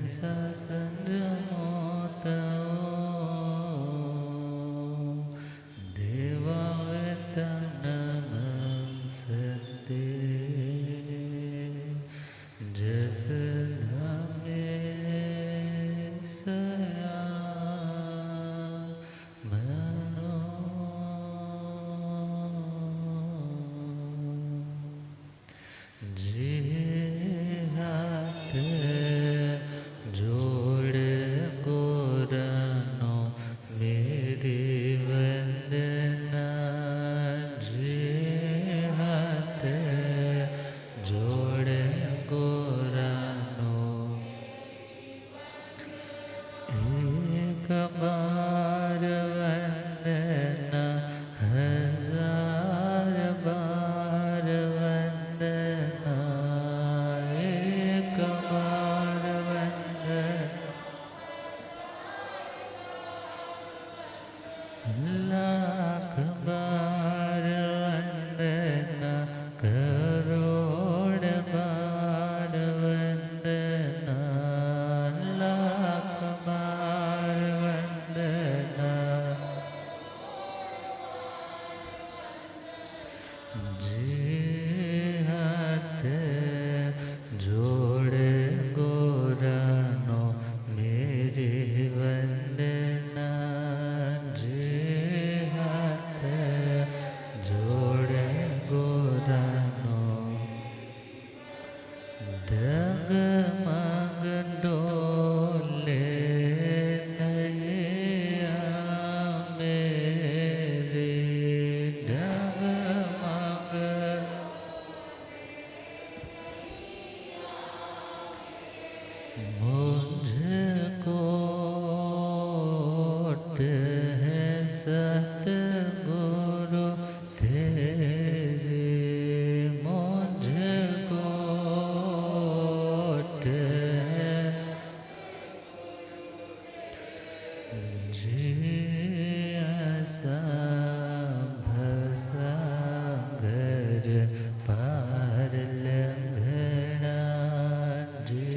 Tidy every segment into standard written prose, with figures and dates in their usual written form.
जैसा संजमोता देवावेतनमंसते जस धामे सया मनो जे हाथ जोड़ गोरनो मेरी वंदना जे हाथ जोड़ गोरनो एक बार वंदना हजार बार वंदना एक बार वंदना लाख बार वंदना करोड़ बार वंदना लाख बार वंदना जे हाथ जोड़ गोरानो मेरे वंदना जे हाथ जोड़ गोरानो डगमग डोले नैया मेरे डगमग मुझको है सतगुरु तेरे मुझको जे आसा भसा घर पार लंघना जे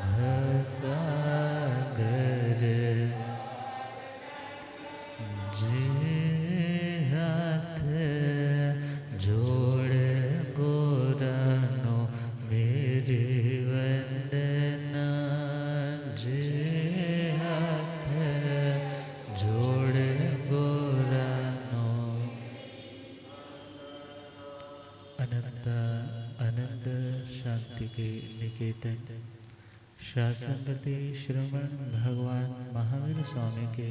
भसा घर जे हाथ जोड़ गोरानो मेरे वंदना जे हाथ जोड़ गोरानो अनंत आनंद शांति के निकेतन शासनपति श्रवण भगवान महावीर स्वामी के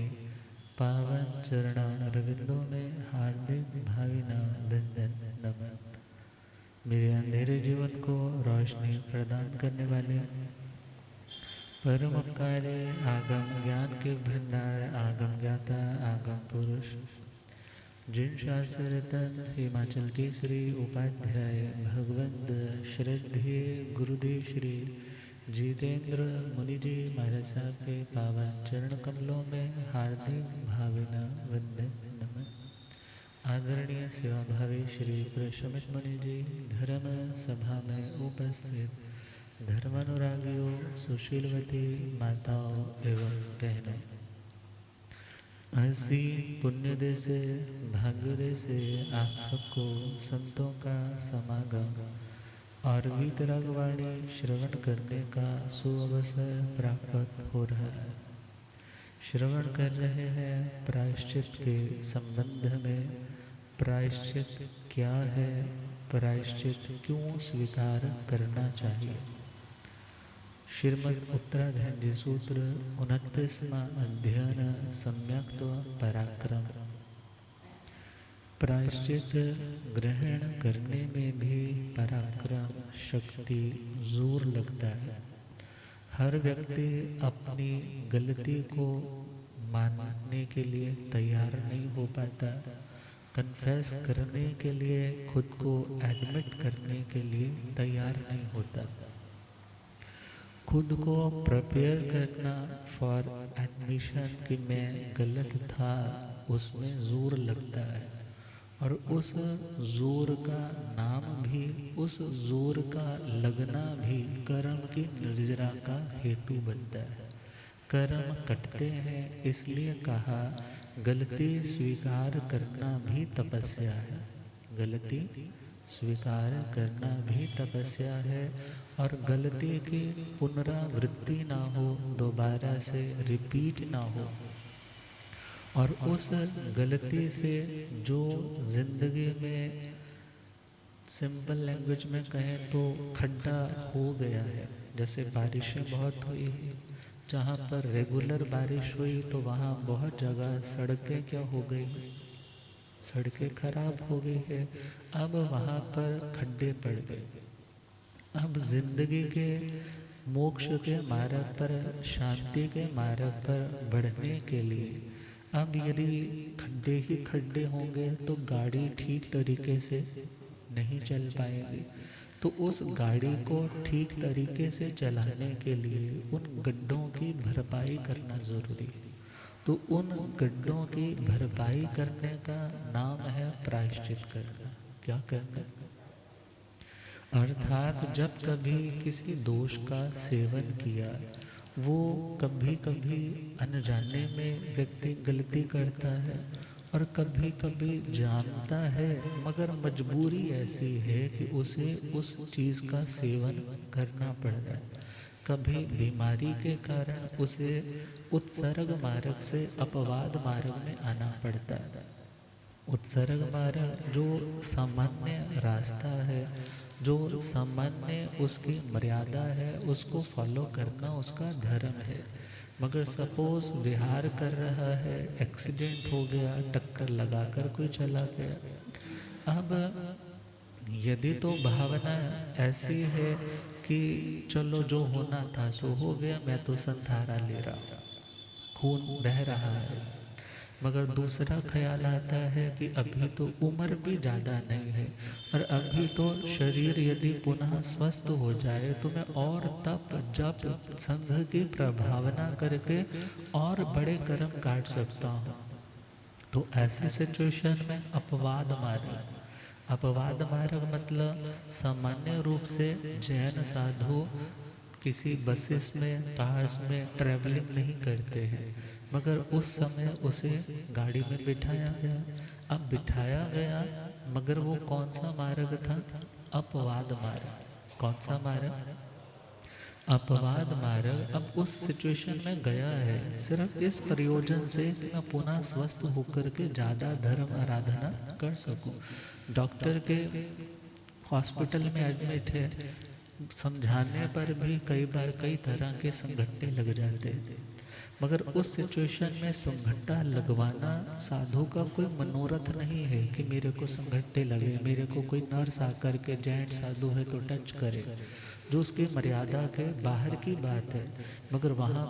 पावन चरणारविंदों में हार्दिक भावना वंदन नमन। मेरे अंधेरे जीवन को रोशनी प्रदान करने वाले परम उपकारी आगम ज्ञान के भंडार आगम ज्ञाता आगम पुरुष जिन शास्त्र रतन हिमाचल केसरी उपाध्याय भगवंत श्रद्धेय गुरुदेव श्री जितेंद्र मुनि जी महाराज साहब के पावन चरण कमलों में हार्दिक भावना वंदन नमन। आदरणीय सेवाभावी श्री प्रशमित मुनि जी, धर्म सभा में उपस्थित धर्मानुरागियों, सुशीलवती माताओं एवं बहनों, हंसी पुण्योदय से भाग्योदय से आप सबको संतों का समागम और वीतरागवाणी श्रवण करने का सुअवसर प्राप्त हो रहा है। श्रवण कर रहे हैं प्रायश्चित के संबंध में। प्रायश्चित क्या है, प्रायश्चित क्यों स्वीकार करना चाहिए। श्रीमद् उत्तराधैर्य सूत्र 29वां अध्ययन सम्यक्त्व पराक्रम। प्रायश्चित ग्रहण करने में भी पराक्रम, शक्ति, जोर लगता है। हर व्यक्ति अपनी गलती को मानने के लिए तैयार नहीं हो पाता, कन्फेस करने के लिए, खुद को एडमिट करने के लिए तैयार नहीं होता। खुद को प्रिपेयर करना फॉर एडमिशन कि मैं गलत था, उसमें जोर लगता है और उस जोर का नाम भी, उस जोर का लगना भी कर्म की निर्जरा का हेतु बनता है। कर्म कटते हैं, इसलिए कहा गलती स्वीकार करना भी तपस्या है। गलती स्वीकार करना भी तपस्या है, और गलती की पुनरावृत्ति ना हो, दोबारा से रिपीट ना हो, और उस गलती से जो जिंदगी में सिंपल लैंग्वेज में कहें तो खड्डा हो गया है, जैसे बारिशें बहुत हुई है, जहाँ पर रेगुलर बारिश हुई तो वहाँ बहुत जगह सड़कें क्या हो गई, सड़कें खराब हो गई है, अब वहाँ पर खड्डे पड़ गए। अब जिंदगी के मोक्ष के मार्ग पर, शांति के मार्ग पर बढ़ने के लिए अब यदि खड्डे ही खड्डे होंगे तो गाड़ी ठीक तरीके से नहीं चल पाएगी। तो उस गाड़ी को ठीक तरीके से चलाने के लिए उन गड्ढों की भरपाई करना जरूरी है। तो उन गड्ढों की भरपाई करने का नाम है प्रायश्चित करना। क्या करना? अर्थात जब कभी किसी दोष का सेवन किया, वो कभी कभी अनजाने में व्यक्ति गलती करता है, और कभी कभी जानता है मगर मजबूरी ऐसी है कि उसे उस चीज़ का सेवन करना पड़ता है। कभी बीमारी के कारण उसे उत्सर्ग मार्ग से अपवाद मार्ग में आना पड़ता है। उत्सर्ग मार्ग जो सामान्य रास्ता है, जो सामान्य उसकी मर्यादा है, उसको फॉलो करना उसका धर्म है। मगर सपोज विहार कर रहा है, एक्सीडेंट हो गया, टक्कर लगाकर कोई चला गया। अब यदि तो भावना ऐसी है कि चलो जो होना था सो हो गया, मैं तो संधारा ले रहा हूँ, खून बह रहा है, मगर दूसरा ख्याल आता है कि अभी तो उम्र भी ज़्यादा नहीं है, और अभी तो शरीर यदि पुनः स्वस्थ हो जाए तो मैं और तप जप संघ की प्रभावना करके और बड़े कर्म काट सकता हूँ। तो ऐसी सिचुएशन में अपवाद मार्ग मतलब सामान्य रूप से जैन साधु किसी बसेस में, कार्स में ट्रैवलिंग नहीं करते हैं, मगर उस समय उसे गाड़ी में बिठाया गया। अब बिठाया गया, मगर वो कौन सा मार्ग था? अपवाद मार्ग। कौन सा मार्ग? अपवाद मार्ग। अब उस सिचुएशन में गया है सिर्फ इस प्रयोजन से कि मैं पुनः स्वस्थ होकर के ज़्यादा धर्म आराधना कर सकूं। डॉक्टर के हॉस्पिटल में एडमिट है, समझाने पर भी कई बार कई तरह के संघट्टे लग जाते हैं, मगर उस सिचुएशन में संघट्टा लगवाना साधु का कोई मनोरथ नहीं है कि मेरे को संघट्टे लगे, मेरे को कोई नर्स आकर के जैंट साधु है तो टच करे, जो उसकी मर्यादा के बाहर की बात है। मगर वहाँ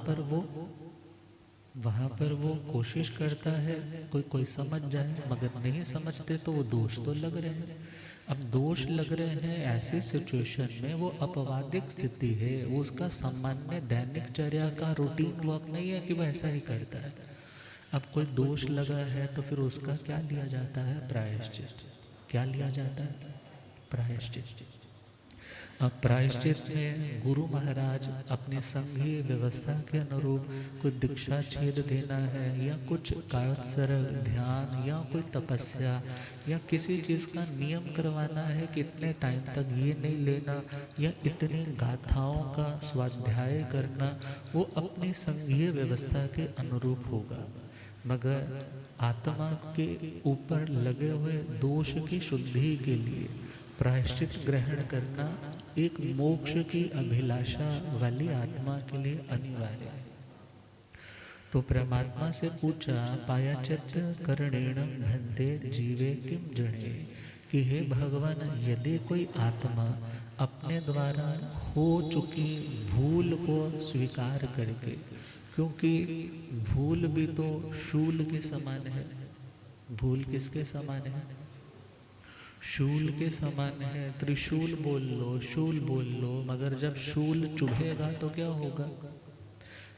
पर वो कोशिश करता है कोई समझ जाए, मगर नहीं समझते तो वो दोष तो लग रहे हैं। अब दोष लग रहे हैं, ऐसी सिचुएशन में वो अपवादिक स्थिति है, वो उसका सामान्य दैनिक चर्या का रूटीन वर्क नहीं है कि वो ऐसा ही करता है। अब कोई दोष लगा है तो फिर उसका क्या लिया जाता है? प्रायश्चित। क्या लिया जाता है? प्रायश्चित। अब प्रायश्चित में गुरु महाराज अपनी संघीय व्यवस्था के अनुरूप कोई दीक्षा छेद देना है, या कुछ कायोत्सर्ग ध्यान, या कोई तपस्या, या किसी चीज़ का नियम करवाना है कि इतने टाइम तक ये नहीं लेना, या इतनी गाथाओं का स्वाध्याय करना, वो अपनी संघीय व्यवस्था के अनुरूप होगा। मगर आत्मा के ऊपर लगे हुए दोष की शुद्धि के लिए प्रायश्चित ग्रहण करना एक मोक्ष की अभिलाषा वाली आत्मा के लिए अनिवार्य है। तो परमात्मा से पूछा, पायाचित करणेण भन्ते जीवे किम जने, कि हे भगवान, यदि कोई आत्मा अपने द्वारा हो चुकी भूल को स्वीकार करके, क्योंकि भूल भी तो शूल के समान है। भूल किसके समान है? शूल के समान है। त्रिशूल बोल लो, शूल बोल लो, मगर जब शूल चुभेगा तो क्या होगा?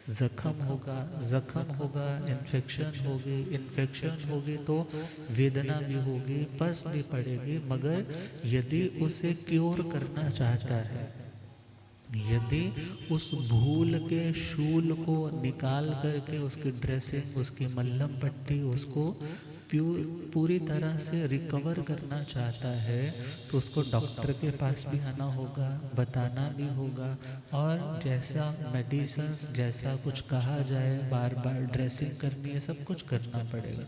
जख्म होगा, इन्फेक्शन होगी तो वेदना भी होगी, पस भी पड़ेगी। मगर यदि उसे क्योर करना चाहता है, यदि उस भूल के शूल को निकाल करके उसकी ड्रेसिंग, उसकी मल्लम पट्टी, उसको पूरी तरह से रिकवर करना चाहता है, तो उसको डॉक्टर के पास भी आना होगा, बताना भी होगा, और जैसा मेडिसिन्स, जैसा कुछ कहा जाए, बार बार ड्रेसिंग करनी है, सब कुछ करना पड़ेगा।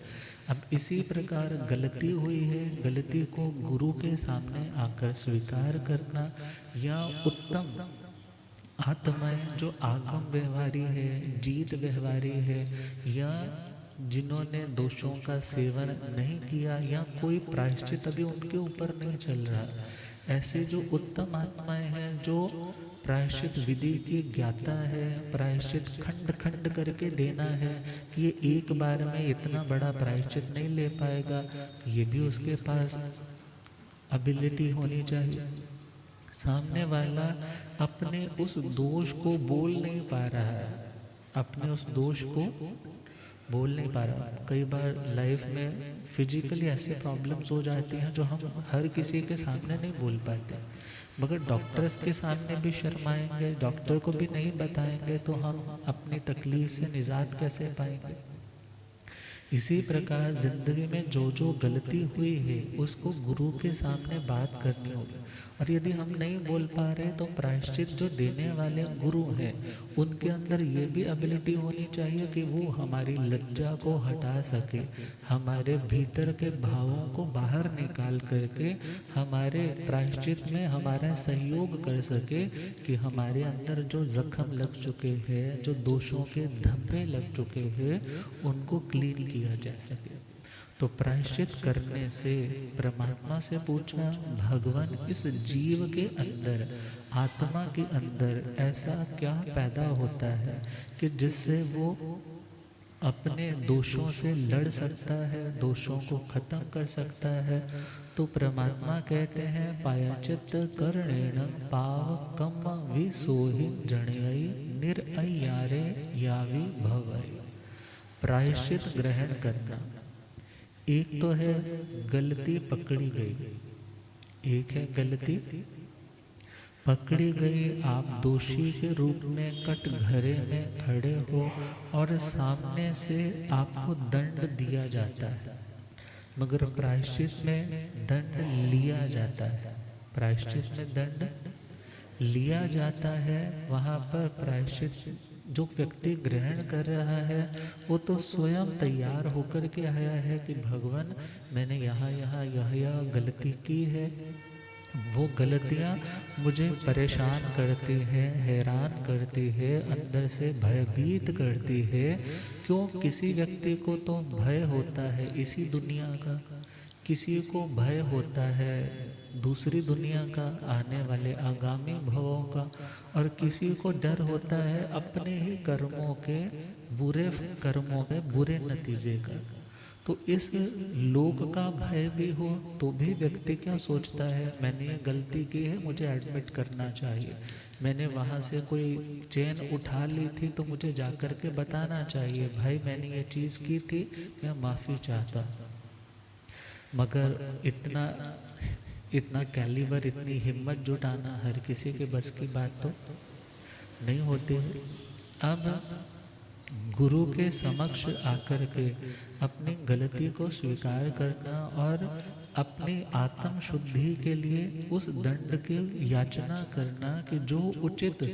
अब इसी प्रकार गलती हुई है, गलती को गुरु के सामने आकर स्वीकार करना, या उत्तम आत्माएं जो आगम व्यवहारी है, जीत व्यवहारी है, या जिन्होंने दोषों का सेवन नहीं किया, या कोई प्रायश्चित अभी उनके ऊपर नहीं चल रहा, ऐसे जो उत्तम आत्माएं हैं, जो प्रायश्चित विधि की ज्ञाता है, प्रायश्चित खंड खंड करके देना है, कि ये एक बार में इतना बड़ा प्रायश्चित नहीं ले पाएगा, ये भी उसके पास एबिलिटी होनी चाहिए। सामने वाला अपने उस दोष को बोल नहीं पा रहा है, अपने उस दोष को बोल नहीं पा रहा। कई बार लाइफ में फिजिकली ऐसी प्रॉब्लम्स हो जाती हैं जो हम हर किसी के सामने नहीं बोल पाते, मगर डॉक्टर्स के सामने भी शर्माएंगे, डॉक्टर को भी नहीं बताएंगे, तो हम अपनी तकलीफ से निजात कैसे पाएंगे। इसी प्रकार जिंदगी में जो जो गलती हुई है उसको गुरु के सामने बात करनी होगी। और यदि हम नहीं बोल पा रहे तो प्रायश्चित जो देने वाले गुरु हैं उनके अंदर ये भी एबिलिटी होनी चाहिए कि वो हमारी लज्जा को हटा सके, हमारे भीतर के भावों को बाहर निकाल करके हमारे प्रायश्चित में हमारा सहयोग कर सके, कि हमारे अंदर जो जख्म लग चुके हैं, जो दोषों के धब्बे लग चुके हैं, उनको क्लीन किया जा सके। तो प्रायश्चित करने से परमात्मा से पूछा, भगवान इस जीव के अंदर, आत्मा के अंदर ऐसा क्या पैदा होता है कि जिससे वो अपने दोषों से लड़ सकता है, दोषों को खत्म कर सकता है। तो परमात्मा कहते हैं, पायाचित कर्णेण पावकम विसोहि जणयि निरअय्यारे यावि भवै। प्रायश्चित ग्रहण करना, एक तो है गलती पकड़ी गई, एक है गलती पकड़ी गई, आप दोषी के रूप में कटघरे में खड़े हो और सामने से आपको दंड दिया जाता है, मगर प्रायश्चित में दंड लिया जाता है, प्रायश्चित में दंड लिया जाता है। वहाँ पर प्रायश्चित जो व्यक्ति ग्रहण कर रहा है वो तो स्वयं तैयार होकर के आया है कि भगवान मैंने यहाँ यहाँ यह गलती की है, वो गलतियाँ मुझे परेशान करती हैं, हैरान करती है, अंदर से भयभीत करती है। क्यों? किसी व्यक्ति को तो भय होता है इसी दुनिया का, किसी को भय होता है दूसरी दुनिया का, आने वाले आगामी भवों का, और किसी को डर होता है अपने ही कर्मों के, बुरे कर्मों के बुरे नतीजे का। तो इस लोक का भय भी हो तो भी व्यक्ति क्या सोचता है, मैंने ये गलती की है, मुझे एडमिट करना चाहिए, मैंने वहाँ से कोई चेन उठा ली थी तो मुझे जाकर के बताना चाहिए, भाई मैंने ये चीज़ की थी, मैं माफ़ी चाहता हूँ। मगर इतना कैलिबर, इतनी हिम्मत जुटाना हर किसी के बस की बात तो नहीं होती है। अब गुरु के समक्ष आकर के अपनी गलती को स्वीकार करना और अपनी आत्म शुद्धि के लिए उस दंड की याचना करना कि जो उचित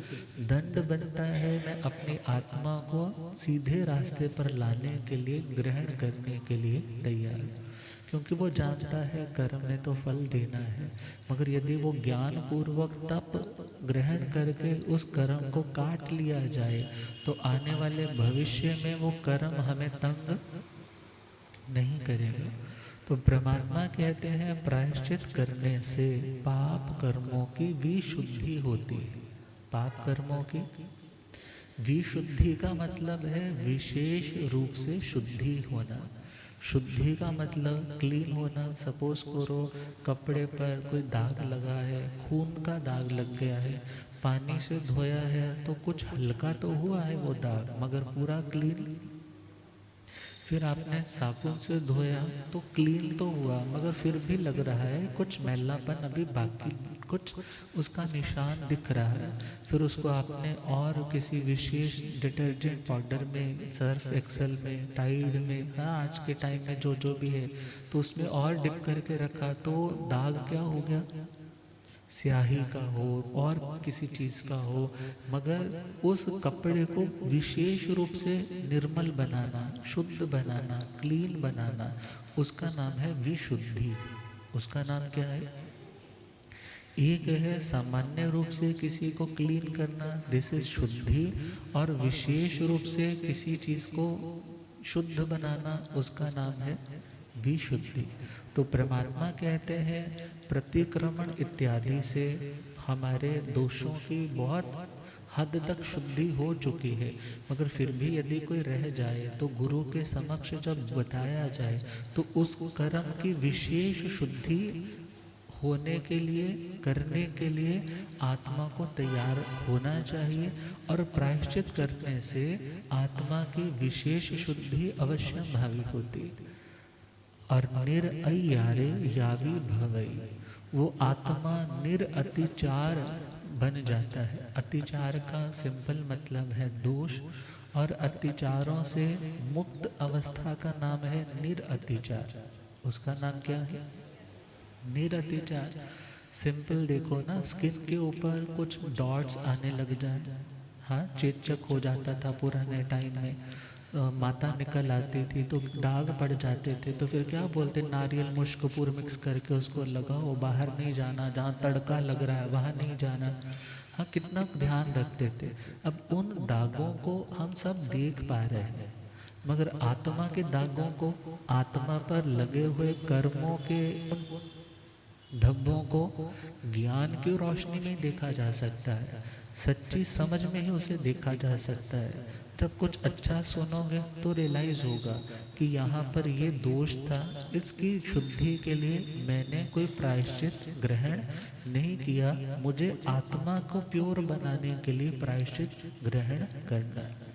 दंड बनता है मैं अपनी आत्मा को सीधे रास्ते पर लाने के लिए, ग्रहण करने के लिए तैयार हूँ। क्योंकि वो जानता है कर्म ने तो फल देना है, मगर यदि वो ज्ञान पूर्वक तप ग्रहण करके उस कर्म को काट लिया जाए तो आने वाले भविष्य में वो कर्म हमें तंग नहीं करेगा। तो परमात्मा कहते हैं प्रायश्चित करने से पाप कर्मों की विशुद्धि होती है। पाप कर्मों की विशुद्धि का मतलब है विशेष रूप से शुद्धि होना। शुद्धि का मतलब क्लीन होना। सपोज करो कपड़े पर कोई दाग लगा है, खून का दाग लग गया है, पानी से धोया है तो कुछ हल्का तो हुआ है वो दाग, मगर पूरा क्लीन। फिर आपने साबुन से धोया तो क्लीन तो हुआ, मगर फिर भी लग रहा है कुछ मैलापन अभी बाकी, कुछ उसका निशान दिख रहा है। फिर उसको आपने और किसी विशेष डिटर्जेंट पाउडर में, सर्फ एक्सेल में, टाइड में, हाँ आज के टाइम में जो जो भी है, तो उसमें और डिप करके रखा तो दाग क्या हो गया, स्याही का हो और किसी चीज़ का हो, मगर उस कपड़े को विशेष रूप से निर्मल बनाना, शुद्ध बनाना, क्लीन बनाना, उसका नाम है विशुद्धि। उसका नाम क्या है? एक है सामान्य रूप से किसी को क्लीन करना, दिस इज शुद्धि, और विशेष रूप से किसी चीज़ को शुद्ध बनाना, उसका नाम है विशुद्धि। तो परमात्मा कहते हैं प्रतिक्रमण इत्यादि से हमारे दोषों की बहुत हद तक शुद्धि हो चुकी है, मगर फिर भी यदि कोई रह जाए तो गुरु के समक्ष जब बताया जाए तो उस कर्म की विशेष शुद्धि होने के लिए, करने के लिए आत्मा को तैयार होना चाहिए, और प्रायश्चित करने से आत्मा की विशेष शुद्धि अवश्य भावी होती। और निरअय्यारे यावी भवई, वो आत्मा निरअतिचार बन जाता है। अतिचार का सिंपल मतलब है दोष, और अतिचारों से मुक्त अवस्था का नाम है निरअतिचार। उसका नाम क्या है? निरअतिचार। सिंपल देखो ना, स्किन के ऊपर कुछ डॉट्स आने लग जाए, हाँ चेचक हो जाता था पुराने टाइम में, माता निकल आती थी तो दाग पड़ जाते थे, तो फिर क्या बोलते, नारियल मुश्कपुर मिक्स करके उसको लगाओ, बाहर नहीं जाना, जहाँ तड़का लग रहा है वहाँ नहीं जाना। हाँ कितना ध्यान रखते थे। अब उन दागों को हम सब देख पा रहे हैं, मगर आत्मा के दागों को, आत्मा पर लगे हुए कर्मों के धब्बों को ज्ञान की रोशनी में देखा जा सकता है, सच्ची समझ में ही उसे देखा जा सकता है। जब कुछ अच्छा सुनोगे तो रियलाइज होगा कि यहाँ पर ये दोष था, इसकी शुद्धि के लिए मैंने कोई प्रायश्चित ग्रहण नहीं किया, मुझे आत्मा को प्योर बनाने के लिए प्रायश्चित ग्रहण करना है।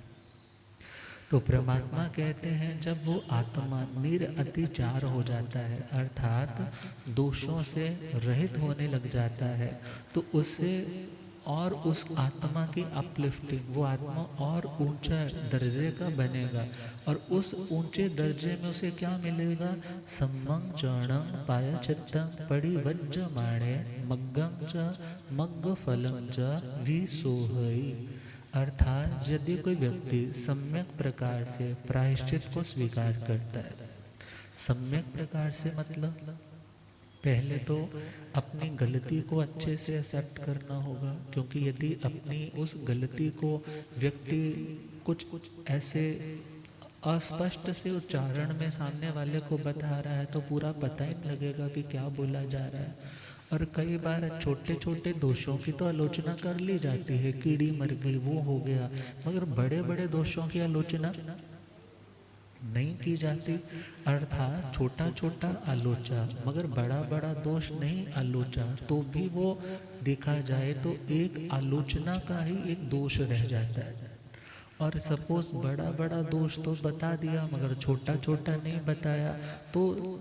तो परमात्मा कहते हैं जब वो आत्मा निरअतिचार हो जाता है, अर्थात दोषों से रहित होने लग जाता है, तो उससे और उस आत्मा की अपलिफ्टिंग, वो आत्मा और ऊंचा दर्जे का बनेगा, और उस ऊंचे दर्जे में उसे क्या मिलेगा? सम्मं चरणं पायचित्तं परिवज्जमाणे मग्गं च मग्ग फलं च विसोहई। अर्थात यदि कोई व्यक्ति सम्यक प्रकार से प्रायश्चित को स्वीकार करता है, सम्यक प्रकार से मतलब पहले तो अपनी गलती को अच्छे से एक्सेप्ट करना होगा, क्योंकि यदि अपनी उस गलती को व्यक्ति कुछ ऐसे अस्पष्ट से उच्चारण में सामने वाले को बता रहा है तो पूरा पता ही नहीं लगेगा कि क्या बोला जा रहा है। और कई बार छोटे छोटे दोषों की तो आलोचना कर ली जाती है, कीड़ी मर गई, वो हो गया, मगर बड़े बड़े दोषों की आलोचना नहीं की जाती। अर्थात छोटा छोटा आलोचा, मगर बड़ा बड़ा दोष नहीं आलोचा, तो भी वो देखा जाए तो एक आलोचना का ही एक दोष रह जाता है। और सपोज बड़ा बड़ा दोष तो बता दिया मगर छोटा छोटा नहीं बताया, तो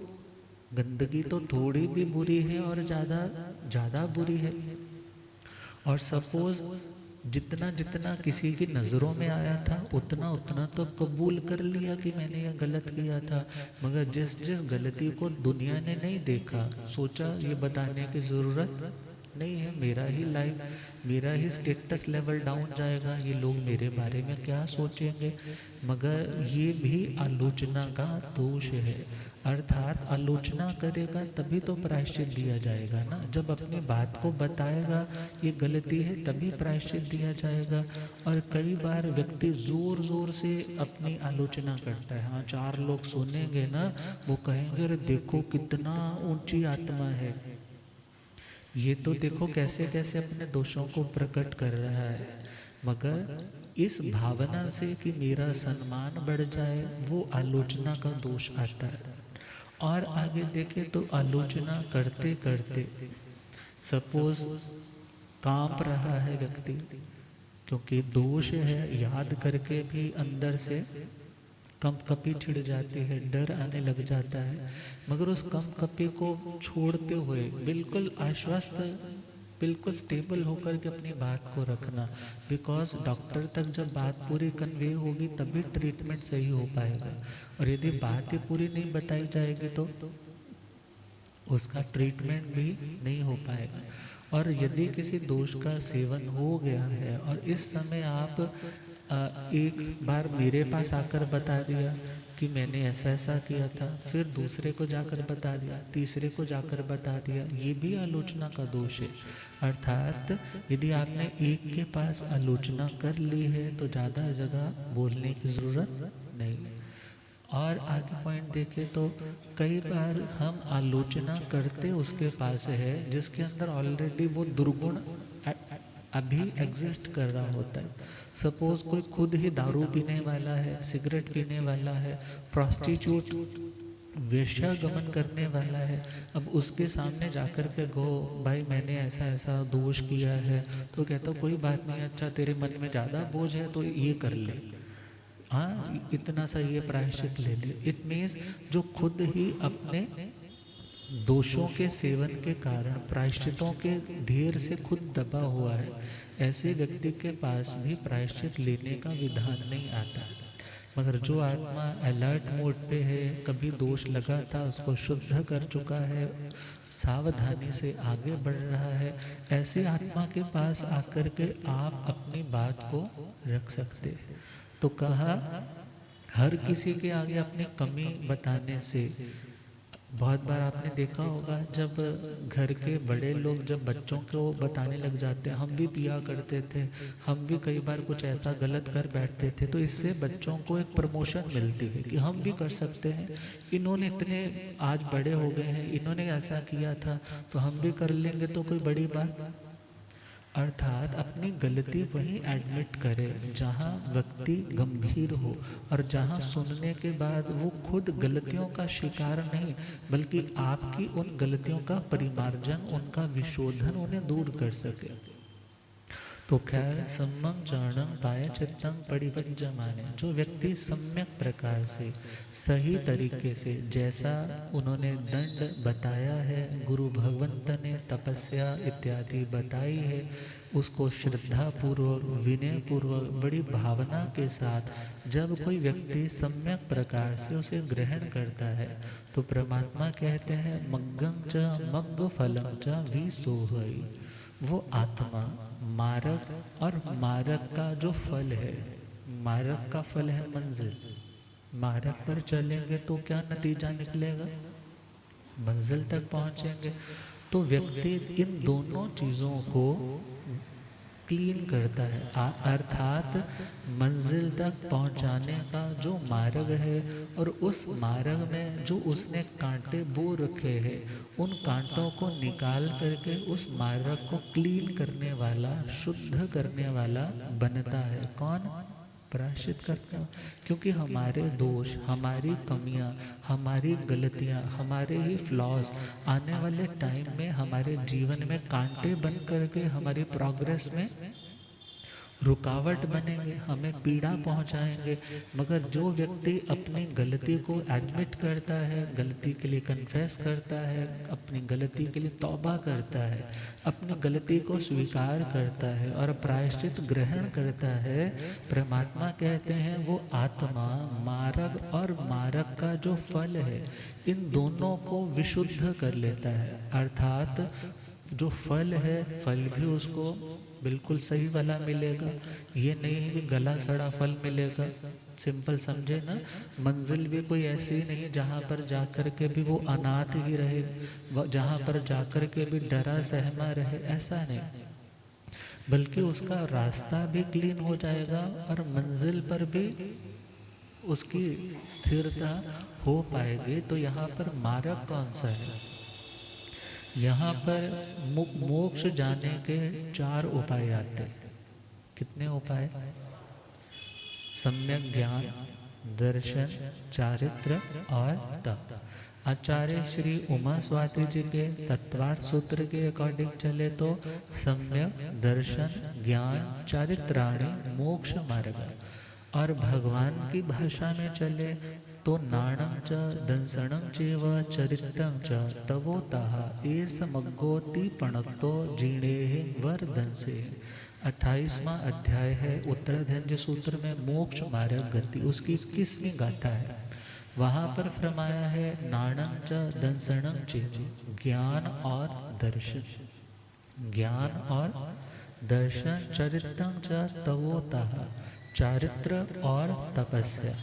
गंदगी तो थोड़ी भी बुरी है और ज़्यादा ज़्यादा बुरी है। और सपोज जितना जितना किसी की नज़रों में आया था उतना उतना तो कबूल कर लिया कि मैंने यह गलत किया था, मगर जिस जिस गलती को दुनिया ने नहीं देखा, सोचा ये बताने की ज़रूरत नहीं है, मेरा ही लाइफ, मेरा ही स्टेटस लेवल डाउन जाएगा, ये लोग मेरे बारे में क्या सोचेंगे, मगर ये भी आलोचना का दोष है। अर्थात आलोचना करेगा तभी तो प्रायश्चित दिया जाएगा ना, जब अपनी बात को बताएगा ये गलती है तभी प्रायश्चित दिया जाएगा। और कई बार व्यक्ति जोर जोर से अपनी आलोचना करता है, हाँ चार लोग सुनेंगे ना, वो कहेंगे अरे देखो कितना ऊंची आत्मा है, ये तो देखो कैसे कैसे अपने दोषों को प्रकट कर रहा है। मगर इस भावना से कि मेरा सम्मान बढ़ जाए, वो आलोचना का दोष आता है। और आगे देखें तो आलोचना करते करते सपोज कांप रहा है व्यक्ति, क्योंकि दोष है, याद करके भी अंदर से कंपकपी छिड़ जाती है, डर आने लग जाता है। मगर उस कंपकपी को छोड़ते हुए बिल्कुल आश्वस्त, बिल्कुल स्टेबल होकर के अपनी बात को रखना। बिकॉज डॉक्टर तक जब बात पूरी कन्वे होगी तभी ट्रीटमेंट सही हो पाएगा। और यदि बात ही पूरी नहीं बताई जाएगी तो उसका ट्रीटमेंट भी नहीं हो पाएगा। और यदि किसी दोष का सेवन हो गया है और इस समय आप एक बार मेरे पास आकर बता दिया कि मैंने ऐसा ऐसा किया था, फिर दूसरे को जाकर बता दिया, तीसरे को जाकर बता दिया, ये भी आलोचना का दोष है। अर्थात यदि आपने एक के पास आलोचना कर ली है तो ज़्यादा जगह बोलने की ज़रूरत नहीं है। और आगे पॉइंट देखें तो कई बार हम आलोचना करते उसके पास है जिसके अंदर ऑलरेडी वो दुर्गुण अभी एग्जिस्ट कर रहा होता है। सपोज कोई खुद ही दारू पीने वाला है, सिगरेट पीने वाला है, प्रॉस्टिट्यूट वेश्यागमन करने वाला है। अब उसके सामने जाकर के गो भाई मैंने ऐसा ऐसा दोष किया है, तो कहता कोई बात नहीं, अच्छा तेरे मन में ज़्यादा बोझ है तो ये कर ले, हाँ इतना सा ये प्रायश्चित ले ले। इट मीन्स जो खुद ही अपने दोषों के सेवन के कारण प्रायश्चितों के ढेर से खुद दबा हुआ है, ऐसे व्यक्ति के पास भी प्रायश्चित लेने का विधान नहीं आता। मगर जो आत्मा अलर्ट मोड पे है, कभी दोष लगा था उसको शुद्ध कर चुका है, सावधानी से आगे बढ़ रहा है, ऐसी आत्मा के पास आकर के आप अपनी बात को रख सकते हैं। तो कहा हर किसी के आगे अपनी कमी बताने से, बहुत बार आपने देखा होगा जब घर के बड़े लोग जब बच्चों को बताने लग जाते हैं, हम भी पिया करते थे, हम भी कई बार कुछ ऐसा गलत कर बैठते थे, तो इससे बच्चों को एक प्रमोशन मिलती है कि हम भी कर सकते हैं, इन्होंने इतने आज बड़े हो गए हैं, इन्होंने ऐसा किया था तो हम भी कर लेंगे, तो कोई बड़ी बात। अर्थात अपनी गलती वहीं एडमिट करे जहाँ व्यक्ति गंभीर हो और जहाँ सुनने के बाद वो खुद गलतियों का शिकार नहीं बल्कि आपकी उन गलतियों का परिमार्जन, उनका विशोधन उन्हें दूर कर सके। तो खैर सम्मंग चारणं पाय चित्तं परिवज्जमाने, जो व्यक्ति सम्यक प्रकार से सही तरीके से जैसा उन्होंने दंड बताया है, गुरु भगवंत ने तपस्या इत्यादि बताई है, उसको श्रद्धा पूर्वक विनय पूर्वक बड़ी भावना के साथ जब कोई व्यक्ति सम्यक प्रकार से उसे ग्रहण करता है तो परमात्मा कहते हैं मग्गं च मग्ग फलं च विसोहई, वो आत्मा मार्ग और मार्ग का जो फल है, मार्ग का फल है मंजिल, मार्ग पर चलेंगे तो क्या नतीजा निकलेगा, मंजिल तक पहुंचेंगे। तो व्यक्ति इन दोनों चीज़ों को क्लीन करता है, अर्थात मंजिल तक पहुंचाने का जो मार्ग है और उस मार्ग में जो उसने कांटे बो रखे हैं उन कांटों को निकाल करके उस मार्ग को क्लीन करने वाला, शुद्ध करने वाला बनता है। कौन? प्रायश्चित करना। क्योंकि हमारे दोष, हमारी कमियां, हमारी गलतियां, हमारे ही फ्लॉज आने वाले टाइम में हमारे जीवन में कांटे बन करके हमारी प्रोग्रेस में रुकावट बनेंगे, हमें पीड़ा पहुंचाएंगे। मगर जो व्यक्ति अपनी गलती को एडमिट करता है, गलती के लिए कन्फेस करता है, अपनी गलती के लिए तौबा करता है, अपनी गलती को स्वीकार करता है और प्रायश्चित ग्रहण करता है, परमात्मा कहते हैं वो आत्मा मार्ग और मार्ग का जो फल है इन दोनों को विशुद्ध कर लेता है। अर्थात जो फल है, फल भी उसको बिल्कुल सही वाला मिलेगा, ये नहीं है कि गला सड़ा फल मिलेगा। सिंपल समझे ना, मंजिल भी कोई ऐसी नहीं जहाँ पर जाकर के भी वो अनाथ ही रहे, जहाँ पर जाकर के भी डरा सहमा रहे, ऐसा नहीं, बल्कि उसका रास्ता भी क्लीन हो जाएगा और मंजिल पर भी उसकी स्थिरता हो पाएगी। तो यहाँ पर मार्ग कौन सा है? यहाँ पर मोक्ष जाने के 4 उपाय आते हैं। कितने उपाय? सम्यक ज्ञान, दर्शन, चारित्र और तप। आचार्य श्री उमा स्वाति जी के तत्वार्थ सूत्र के अकॉर्डिंग चले तो सम्यक दर्शन, ज्ञान, चारित्राणि मोक्ष मार्ग। और भगवान की भाषा में चले तो नाणं च दंसणं चैव चरित्रं च तवोताः एष मग्गोति पणक्तो जीणेः वरदंसे। 28वां अध्याय है उत्तराधन्य सूत्र में मोक्ष मार्ग गति, उसकी 21वीं गाथा है। वहां पर फरमाया है नाणं च दंसणं चैव, ज्ञान और दर्शन, ज्ञान और दर्शन, चरित्रं च तवोताः, चारित्र और तपस्या।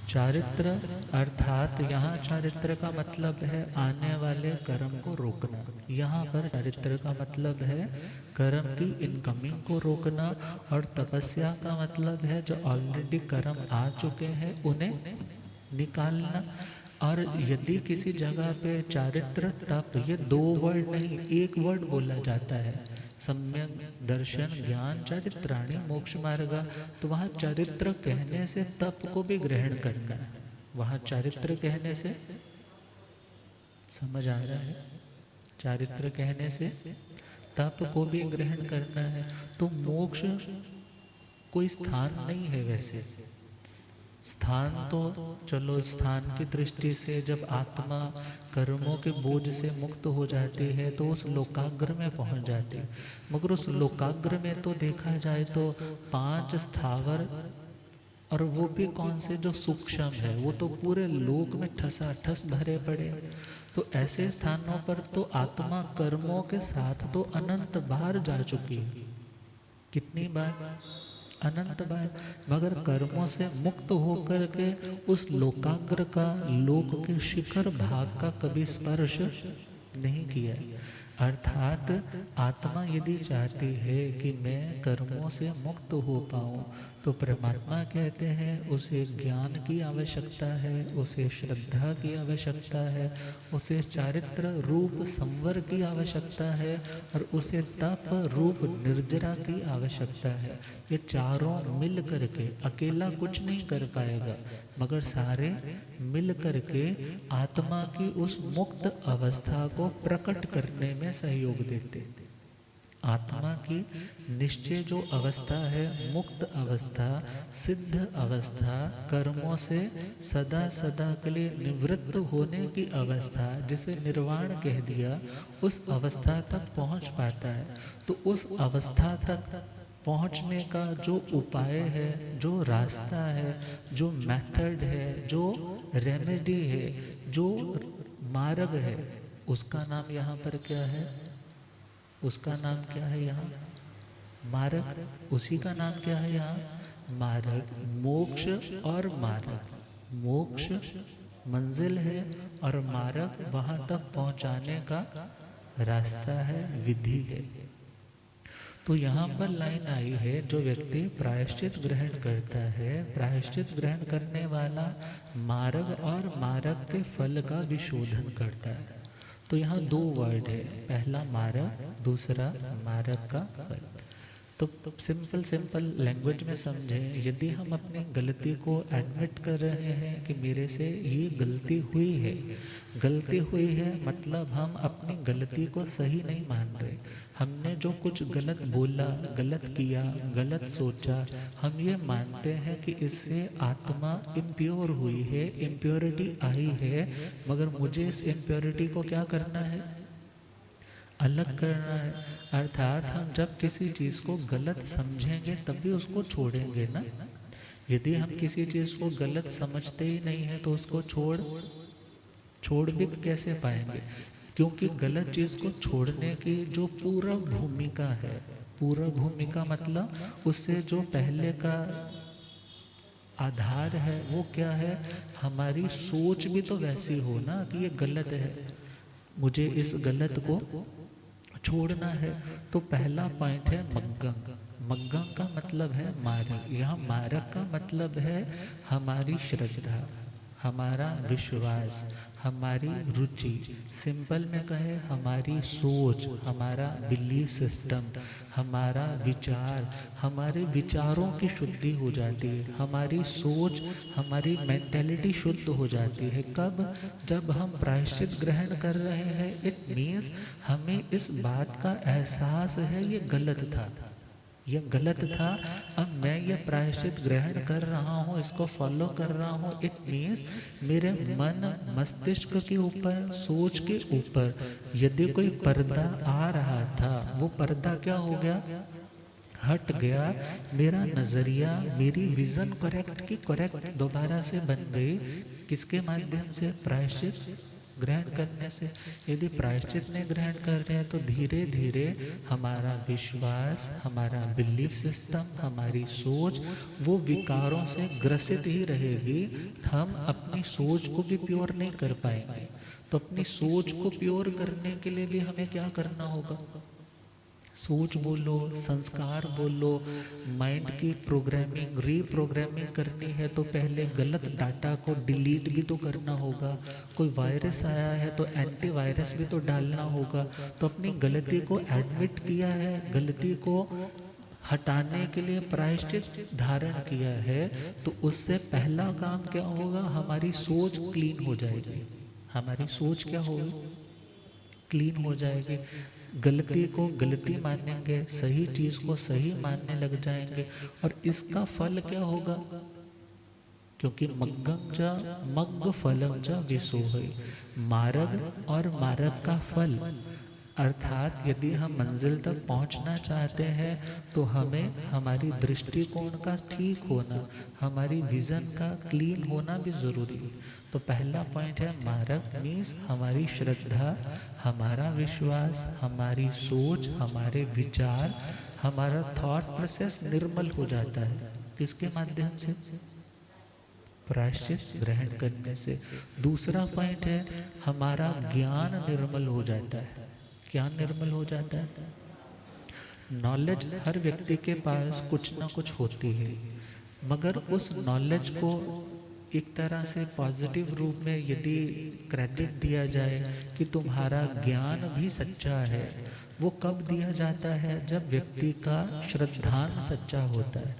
चारित्र अर्थात यहाँ चारित्र का मतलब है आने वाले कर्म को रोकना। यहाँ पर चारित्र का मतलब है कर्म की इनकमिंग को रोकना, और तपस्या का मतलब है जो ऑलरेडी कर्म आ चुके हैं उन्हें निकालना। और यदि किसी जगह पे चारित्र तप, ये 2 वर्ड नहीं 1 वर्ड बोला जाता है, सम्यक दर्शन ज्ञान चारित्राणि मोक्ष मार्ग, तो वहाँ चारित्र कहने से तप को भी ग्रहण करना है। वहाँ चारित्र कहने से, समझ आ रहा है, चारित्र कहने से तप को भी ग्रहण करना है। तो मोक्ष कोई स्थान नहीं है वैसे, स्थान तो चलो स्थान की दृष्टि से जब आत्मा कर्मों के बोझ से मुक्त हो जाती है तो उस लोकाग्र में पहुंच जाती है। मगर उस लोकाग्र में तो देखा जाए तो 5 स्थावर, और वो भी कौन से जो सूक्ष्म है, वो तो पूरे लोक में ठसाठस भरे पड़े। तो ऐसे स्थानों पर तो आत्मा कर्मों के साथ तो अनंत बार जा चुकी है। कितनी बार? अनंत बार। मगर कर्मों से मुक्त होकर के उस लोकाग्र का, लोक के शिखर भाग का कभी स्पर्श नहीं किया। अर्थात आत्मा यदि चाहती है कि मैं कर्मों से मुक्त हो पाऊं, तो परमात्मा कहते हैं उसे ज्ञान की आवश्यकता है, उसे श्रद्धा की आवश्यकता है, उसे चारित्र रूप संवर की आवश्यकता है, और उसे तप रूप निर्जरा की आवश्यकता है। ये चारों मिल करके, अकेला कुछ नहीं कर पाएगा, मगर सारे मिल करके आत्मा की उस मुक्त अवस्था को प्रकट करने में सहयोग देते। आत्मा की निश्चय जो अवस्था है, मुक्त अवस्था, सिद्ध अवस्था, कर्मों से सदा सदा के लिए निवृत्त होने की अवस्था, जिसे निर्वाण कह दिया, उस अवस्था तक पहुंच पाता है। तो उस अवस्था तक पहुंचने का जो उपाय है, जो रास्ता है, जो मेथड है, जो रेमेडी है, जो मार्ग है, उसका नाम यहाँ पर क्या है? उसका नाम क्या है यहाँ? मार्ग। उसी का नाम क्या है यहाँ? मार्ग। मोक्ष और मार्ग। मोक्ष मंजिल है और मार्ग वहां तक पहुंचाने का रास्ता है, विधि है। तो यहाँ पर लाइन आई है, जो व्यक्ति प्रायश्चित ग्रहण करता है, प्रायश्चित ग्रहण करने वाला मार्ग और मार्ग के फल का विशोधन करता है। तो यहाँ 2 वर्ड है, पहला मार्ग, दूसरा मार्ग का फल। तो सिंपल लैंग्वेज में समझें, यदि हम अपनी गलती को एडमिट कर रहे हैं कि मेरे से ये गलती हुई है, मतलब हम अपनी गलती को सही नहीं मान रहे। हमने जो कुछ गलत बोला, गलत किया, गलत सोचा, हम ये मानते हैं कि इससे आत्मा इम्प्योर हुई है, इम्प्योरिटी आई है, मगर मुझे इस इम्प्योरिटी को क्या करना है? अलग करना है। अर्थात हम जब किसी चीज़ को गलत समझेंगे तभी उसको छोड़ेंगे ना। यदि हम किसी चीज़ को गलत समझते ही नहीं है तो उसको छोड़ भी कैसे पाएंगे? क्योंकि गलत चीज़ को छोड़ने की जो पूरा भूमिका है, पूरा भूमिका मतलब उससे जो पहले का आधार है वो क्या है? हमारी सोच भी तो वैसी हो ना कि ये गलत है, मुझे इस गलत को छोड़ना है। तो पहला पॉइंट है मग्गंग। मग्गंग का मतलब है मार्ग। यहाँ मार्ग का मतलब है हमारी श्रद्धा, हमारा विश्वास, हमारी रुचि, सिंपल में कहे हमारी सोच, हमारा बिलीफ सिस्टम, हमारा विचार, हमारे विचारों की शुद्धि हो जाती है, हमारी सोच, हमारी मेंटेलिटी शुद्ध हो जाती है। कब? जब हम प्रायश्चित ग्रहण कर रहे हैं, इट मीन्स हमें इस बात का एहसास है ये गलत था, यह गलत था, अब मैं ये प्रायश्चित ग्रहण कर रहा हूँ, इसको फॉलो कर रहा हूँ। इट मीन्स मेरे मन मस्तिष्क के ऊपर, सोच के ऊपर यदि कोई पर्दा आ रहा था, वो पर्दा क्या हो गया? हट गया। मेरा नजरिया, मेरी विजन करेक्ट की करेक्ट दोबारा से बन गई। किसके माध्यम से? प्रायश्चित ग्रहण करने से। यदि प्रायश्चित नहीं ग्रहण कर रहे हैं तो धीरे धीरे हमारा विश्वास, हमारा बिलीफ सिस्टम, हमारी सोच वो विकारों से ग्रसित ही रहेगी। हम अपनी सोच को भी प्योर नहीं कर पाएंगे। तो अपनी सोच को प्योर करने के लिए भी हमें क्या करना होगा? सोच बोलो, संस्कार बोलो, माइंड की प्रोग्रामिंग, रीप्रोग्रामिंग करनी है तो पहले गलत डाटा को डिलीट भी तो करना होगा। कोई वायरस आया है तो एंटीवायरस भी तो डालना होगा। तो अपनी गलती को एडमिट किया है, गलती को हटाने के लिए प्रायश्चित धारण किया है, तो उससे पहला काम क्या होगा? हमारी सोच क्लीन हो जाएगी। हमारी सोच क्या होगी? क्लीन हो जाएगी। गलती को गलती मानेंगे, सही चीज को सही मानने लग जाएंगे। और इसका फल क्या होगा? क्योंकि मग्गं च मग्ग फलम च विसोहै, मार्ग और मार्ग का फल, अर्थात यदि हम मंजिल तक पहुंचना चाहते हैं तो हमें हमारी दृष्टिकोण का ठीक होना, हमारी विजन का क्लीन होना भी जरूरी है। तो पहला पॉइंट है मार्ग, मीन्स हमारी श्रद्धा, हमारा विश्वास, हमारी सोच, हमारे विचार, हमारा थॉट प्रोसेस निर्मल हो जाता है। किसके माध्यम से? प्रायश्चित ग्रहण करने से। दूसरा पॉइंट है हमारा ज्ञान निर्मल हो जाता है। क्या निर्मल हो जाता है? नॉलेज हर व्यक्ति के पास कुछ ना कुछ होती है, मगर उस नॉलेज को एक तरह से पॉजिटिव रूप में यदि क्रेडिट दिया जाए कि तुम्हारा ज्ञान भी सच्चा है, वो कब दिया जाता है? जब व्यक्ति का श्रद्धान सच्चा होता है,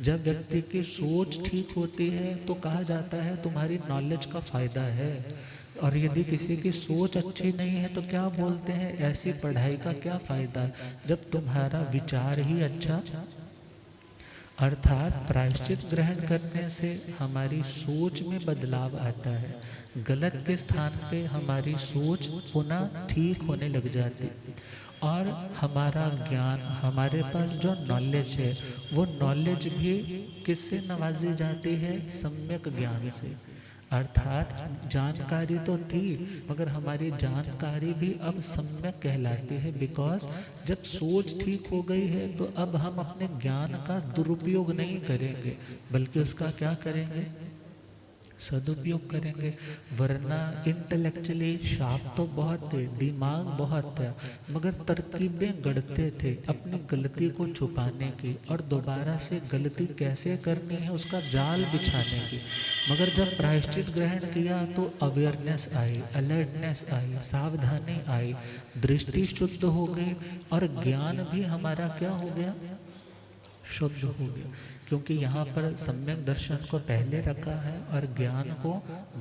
जब व्यक्ति की सोच ठीक होती है तो कहा जाता है तुम्हारी नॉलेज का फायदा है। और यदि किसी की सोच अच्छी नहीं है तो क्या बोलते हैं? ऐसी पढ़ाई का क्या फायदा जब तुम्हारा विचार ही अच्छा। अर्थात प्रायश्चित ग्रहण करने से हमारी सोच में बदलाव आता है। गलत के स्थान पे हमारी सोच पुनः ठीक होने लग जाती है। और हमारा ज्ञान, हमारे पास जो नॉलेज है, वो नॉलेज भी किससे नवाजी जाती है? सम्यक ज्ञान से। अर्थात जानकारी तो थी, मगर हमारी जानकारी भी अब सम्यक कहलाती है। बिकॉज जब सोच ठीक हो गई है तो अब हम अपने ज्ञान का दुरुपयोग नहीं करेंगे, बल्कि उसका क्या करेंगे? सदुपयोग करेंगे। वरना इंटेलेक्चुअली शार्प तो बहुत थे, दिमाग बहुत था, मगर तरकीबें गढ़ते थे अपनी गलती को छुपाने की और दोबारा से गलती कैसे करनी है उसका जाल बिछाने की। मगर जब प्रायश्चित ग्रहण किया तो अवेयरनेस आई, अलर्टनेस आई, सावधानी आई, दृष्टि शुद्ध हो गई और ज्ञान भी हमारा क्या हो गया? शुद्ध हो गया। क्योंकि यहाँ पर सम्यक दर्शन को पहले रखा है और ज्ञान को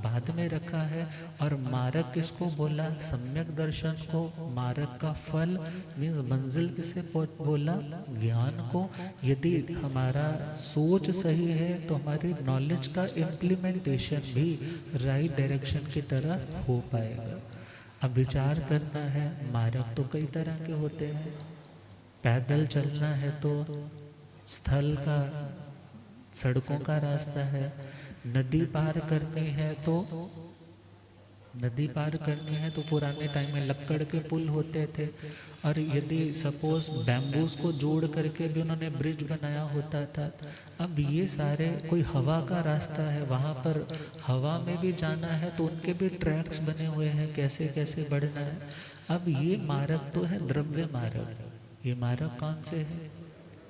बाद में रखा है। और मार्ग किसको बोला? सम्यक दर्शन को। मार्ग का फल मीन्स मंजिल किसे बोला? ज्ञान को। यदि हमारा सोच सही है तो हमारी नॉलेज का इम्प्लीमेंटेशन भी राइट डायरेक्शन की तरह हो पाएगा। अब विचार करना है, मार्ग तो कई तरह के होते हैं। पैदल चलना है तो स्थल का, सड़कों का रास्ता है। नदी पार करनी है तो पुराने टाइम में लक्कड़ के पुल होते थे। और यदि सपोज बैम्बूस को जोड़ करके भी उन्होंने ब्रिज बनाया होता था। अब ये सारे, कोई हवा का रास्ता है, वहाँ पर हवा में भी जाना है तो उनके भी ट्रैक्स बने हुए हैं, कैसे कैसे बढ़ना है। अब ये मार्ग तो है द्रव्य मार्ग। ये मार्ग कौन से है?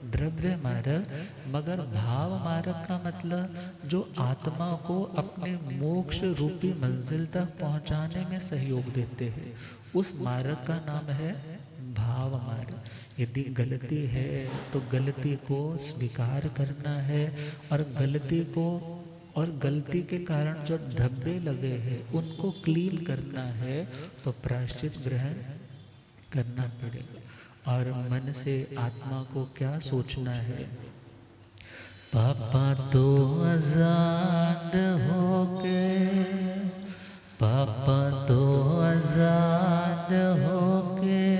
द्रव्य मार्ग, मगर भाव मार्ग का मतलब जो आत्मा को अपने मोक्ष रूपी मंजिल तक पहुंचाने में सहयोग देते हैं, उस मार्ग का नाम है भाव मार्ग। यदि गलती है तो गलती को स्वीकार करना है, और गलती को और गलती के कारण जो धब्बे लगे हैं उनको क्लीन करना है, तो प्रायश्चित ग्रहण करना पड़ेगा। और मन से आत्मा को क्या सोचना है? पापा तो आजाद हो गए, पापा तो आजाद हो गए,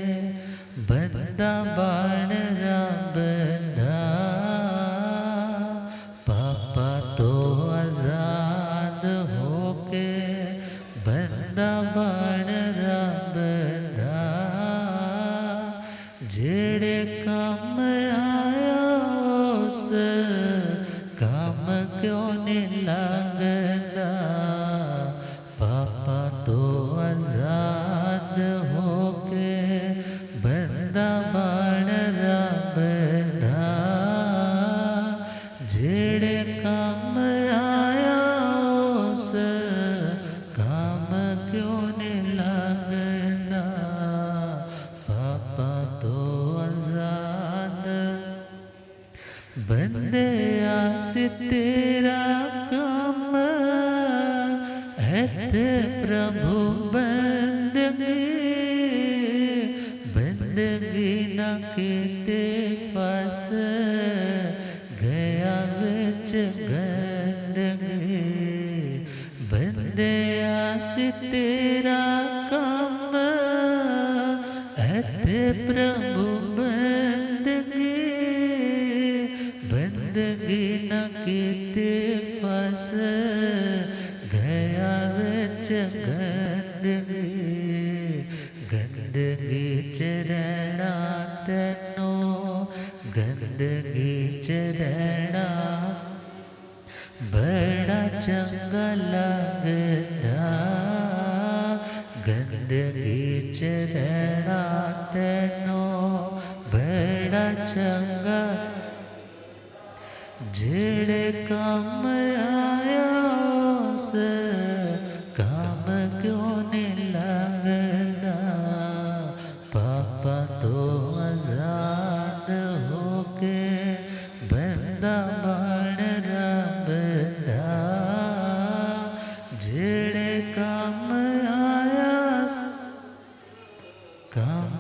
बंदा बाण बंधा। पापा तो आजाद हो गए, बंदा बाण बंधा। जेड़े काम आया उस काम क्यों नहीं लगदा। पापा तो आजाद हो के बंदा बाण बंधा। जेड़े काम आया उस काम क्यों नहीं लगदा। पापा तो आजाद बंदे आस तेरा काम है, ते प्रभु बंदगी। बंदगी न केते फस गया बिच गंदगी। बंदे आस तेरा काम है, ते प्रभु बंदगी। बंदगी न केते फस गया बिच गंदगी। गंदगी च रहना तैनू, गंदगी च रहना बड़ा चंगा लगदा। गंदगी च रहना तैनू बड़ा चंगा। जेड़े काम आया उस काम क्यों नहीं लगदा। पापा तो आजाद हो के बंदा बाण बंधा। जेड़े काम आया काम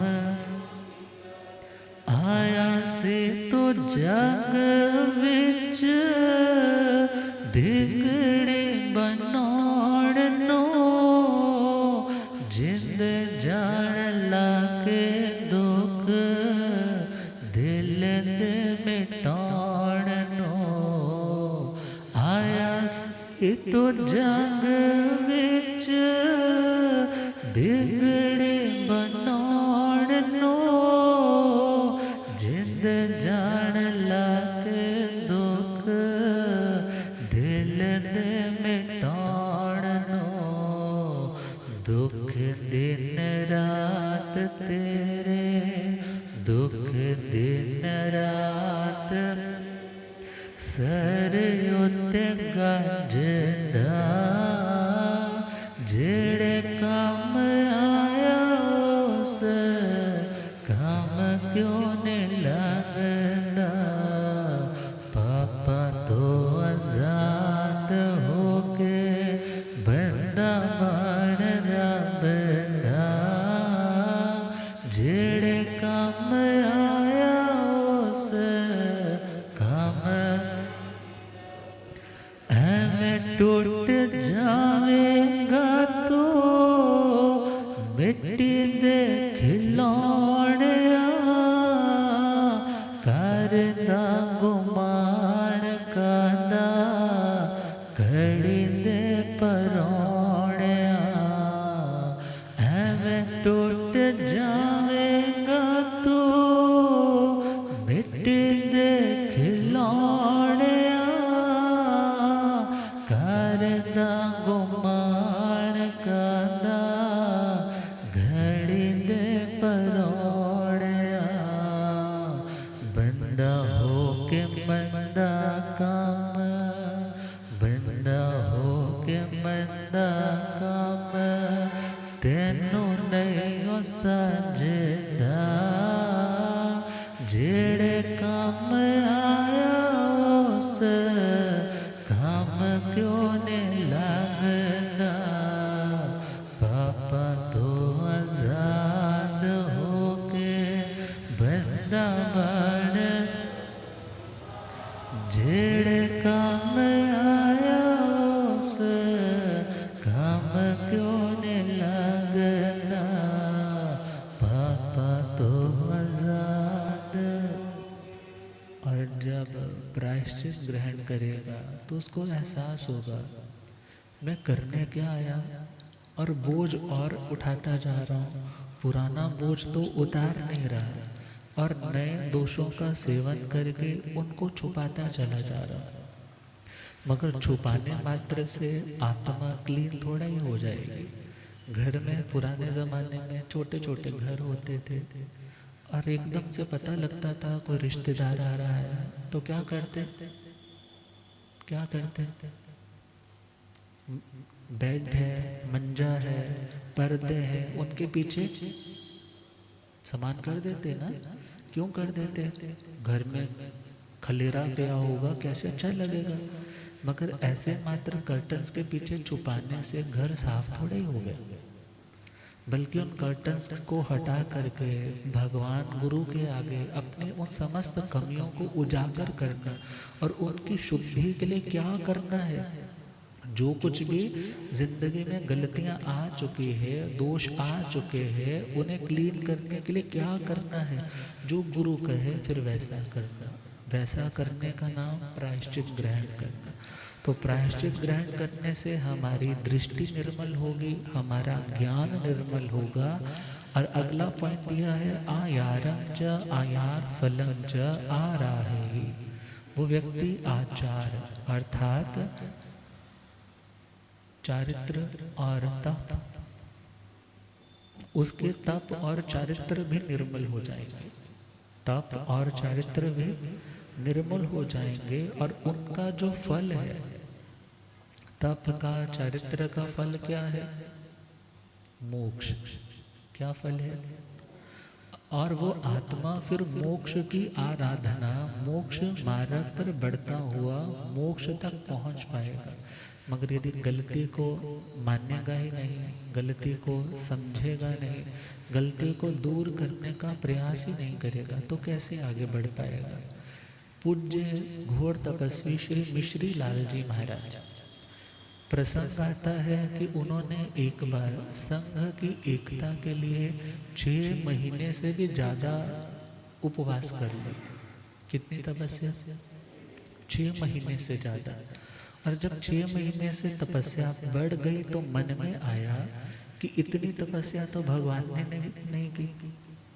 आया से तो जग विच बिगड़े बनाउण नो। जिंद जान लाके दुख दिल दे मिटाउण नो। आया से तो जग विच बिगड़े बनाउण नो। जिंद जान लाके दुख दिल दे मिटाउण नो। दुख दिन रात तेरे, दुख दिन रात सर उत्ते गजदा। जेड़े काम आया उस काम क्यों नहीं लगदा। पापा तो आजाद हो के बंदा बाण बंधा। जेड़े काम आया उस काम ऐवें टूट जावेगा तो मिट्टी दे खिलौनिया। करदा गुमान कादा घड़ी दे परौनिया। ऐवें टूट जावेगा तो मिट्टी दे खिलौनिया। कर के मंदा काम, बंदा हो के मंदा काम, तेनू नहीं सजदा, जेड़े काम आया उस काम क्यों नहीं लगदा। पापा तो आजाद होके बंदा बन, जेड़े काम आया उस काम क्यों नहीं लगदा। पापा तो आजाद। और जब प्रायश्चित ग्रहण करेगा तो उसको एहसास होगा मैं करने क्या आया और बोझ और उठाता जा रहा हूँ, पुराना बोझ तो उतार नहीं रहा और नए दोषों का सेवन करके उनको छुपाता चला जा रहा हूँ। मगर छुपाने मात्र से आत्मा क्लीन थोड़ा ही हो जाएगी। घर में पुराने ज़माने में छोटे छोटे घर होते थे और एकदम से पता लगता था कोई रिश्तेदार आ रहा है तो क्या करते, बेड है, मंजा है, पर्दे हैं, उनके पीछे सामान कर देते ना। क्यों कर देते? घर में खलेरा गया होगा, कैसे अच्छा लगेगा। मगर ऐसे मात्र कर्टन्स के पीछे छुपाने से घर साफ थोड़े ही हो गया, बल्कि उन कर्टन्स को हटा करके भगवान गुरु के आगे अपने उन समस्त कमियों को उजागर करना और उनकी शुद्धि के लिए क्या करना है। जो कुछ भी जिंदगी में गलतियां आ चुकी है, दोष आ चुके हैं, उन्हें क्लीन करने के लिए क्या करना है। जो गुरु कहे फिर वैसा करना। वैसा करने का नाम प्रायश्चित ग्रहण करना। तो प्रायश्चित ग्रहण करने से हमारी दृष्टि निर्मल होगी, हमारा ज्ञान निर्मल होगा। और अगला पॉइंट दिया है आयारं च आयार फलं च आराहे। वो व्यक्ति आचार अर्थात चारित्र और तप, उसके तप और चारित्र भी निर्मल हो जाएंगे। तप और चारित्र भी निर्मल हो जाएंगे और उनका जो फल है, तप का चारित्र का फल क्या है? मोक्ष। क्या फल है? और वो आत्मा फिर मोक्ष की आराधना, मोक्ष मार्ग पर बढ़ता हुआ मोक्ष तक पहुंच पाएगा। मगर यदि गलती को मानेगा ही नहीं, गलती को समझेगा नहीं, गलती को दूर करने का प्रयास ही नहीं करेगा तो कैसे आगे बढ़ पाएगा। पूज्य घोर तपस्वी श्री मिश्री लाल जी महाराज, प्रसंग आता है कि उन्होंने एक बार संघ की एकता के लिए 6 महीने से भी ज़्यादा उपवास कर लिया। कितनी तपस्या? 6 महीने से ज़्यादा। और जब 6 महीने से तपस्या बढ़ गई तो मन में आया कि इतनी तपस्या तो भगवान ने नहीं की।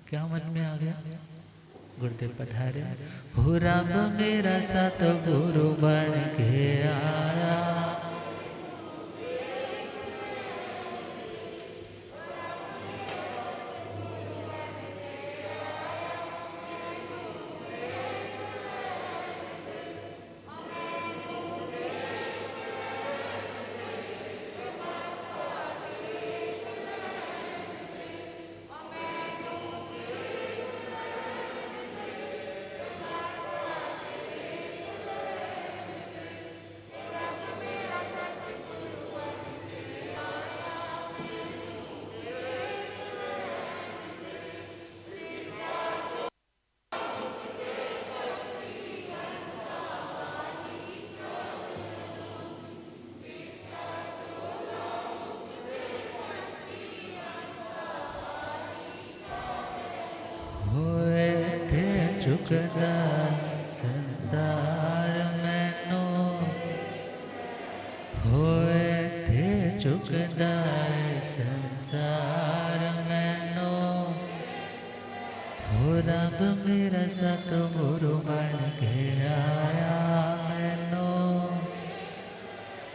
क्या मन में आ गया? गुरुदेव पधारे, हो राम मेरा साथ गुरु बन के आया, चुकना संसार मैनो, होए थे चुकना संसार मैनो, हो रब मेरा सतगुरु बन के आया मैनो।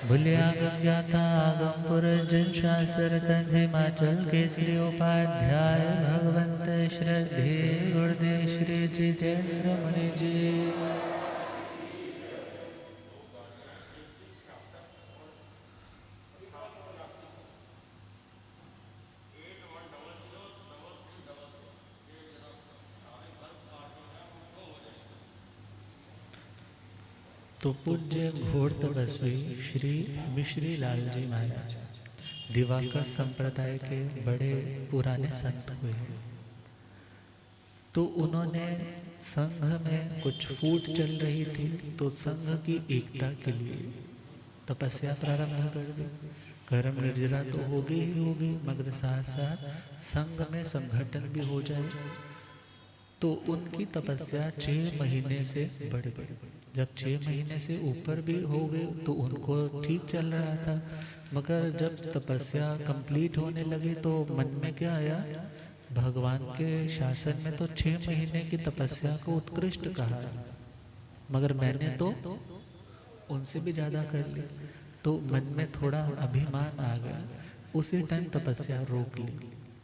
बुलियागम ज्ञाता आगम पुरजन शास्त्र कंध हिमाचल केसरी उपाध्याय भगवंत श्रद्धे गुरुदेव श्री जितेंद्र मुनि जी। तो पूज्य घोर तपस्वी श्री मिश्री लाल जी महाराज दिवाकर संप्रदाय के बड़े पुराने संत हुए हैं। तो उन्होंने संघ में कुछ फूट चल रही थी, तो संघ की एकता के लिए तपस्या प्रारंभ कर दी। कर्म निर्जरा तो होगी ही होगी, मगर साथ साथ संघ में संगठन भी हो जाए। तो उनकी तपस्या 6 महीने से बढ़ गई। जब 6 महीने से ऊपर भी हो गए तो उनको ठीक चल रहा था, मगर जब तपस्या कंप्लीट होने लगी तो मन में क्या आया, भगवान के शासन में तो 6 महीने की तपस्या को उत्कृष्ट कहा, मगर मैंने तो उनसे भी ज्यादा कर ली। तो मन में थोड़ा अभिमान आ गया। उसी टाइम तपस्या रोक ली,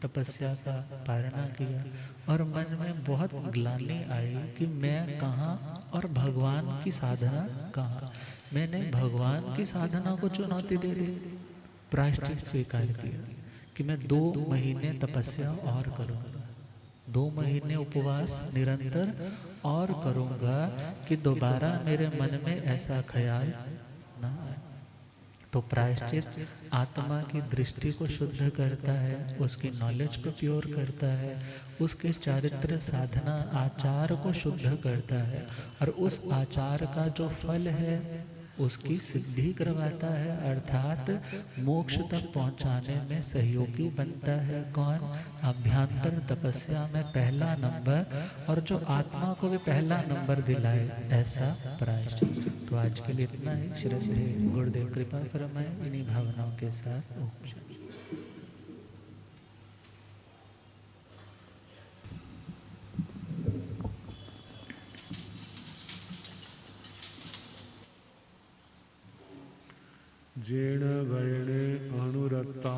तपस्या का पारणा किया और मन में बहुत ग्लानि आई कि मैं कहाँ और भगवान की साधना कहाँ। मैंने भगवान की साधना को चुनौती दे दी। प्रायश्चित स्वीकार किया कि मैं 2 महीने तपस्या और करूँगा, 2 महीने उपवास निरंतर और करूँगा कि दोबारा मेरे मन में ऐसा ख्याल ना आए। तो प्रायश्चित आत्मा की दृष्टि को शुद्ध करता है, उसकी नॉलेज को प्योर करता है, उसके चारित्र साधना आचार को शुद्ध करता है और उस आचार का जो फल है उसकी सिद्धि करवाता है, अर्थात मोक्ष तक पहुंचाने में सहयोगी बनता है। कौन? अभ्यंतर तपस्या में पहला नंबर और जो आत्मा को भी पहला नंबर दिलाए, ऐसा प्रायश्चित। तो आज के लिए इतना ही। श्रद्धे गुरुदेव कृपा फरमाए। इन्हीं भावनाओं के साथ ओम शांति। जेण वर्णे अनुरक्ता